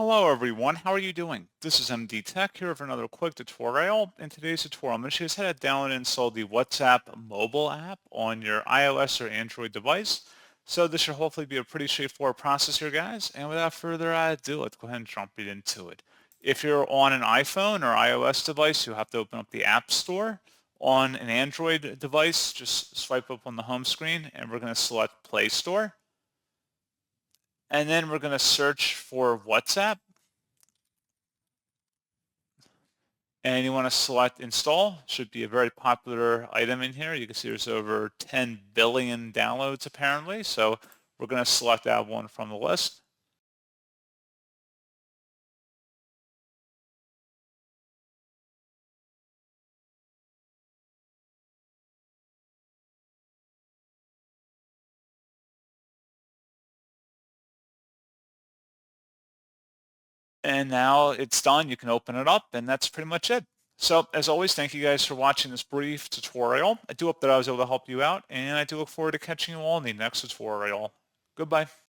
Hello everyone, how are you doing? This is MD Tech here for another quick tutorial. In today's tutorial, I'm going to show you how to download and install the WhatsApp mobile app on your iOS or Android device. So this should hopefully be a pretty straightforward process here, guys. And without further ado, let's go ahead and jump right into it. If you're on an iPhone or iOS device, you'll have to open up the App Store. On an Android device, just swipe up on the home screen and we're going to select Play Store. And then we're going to search for WhatsApp. And you want to select install. Should be a very popular item in here. You can see there's over 10 billion downloads apparently. So we're going to select that one from the list. And now it's done. You can open it up and that's pretty much it. So as always, thank you guys for watching this brief tutorial. I do hope that I was able to help you out and I do look forward to catching you all in the next tutorial. Goodbye.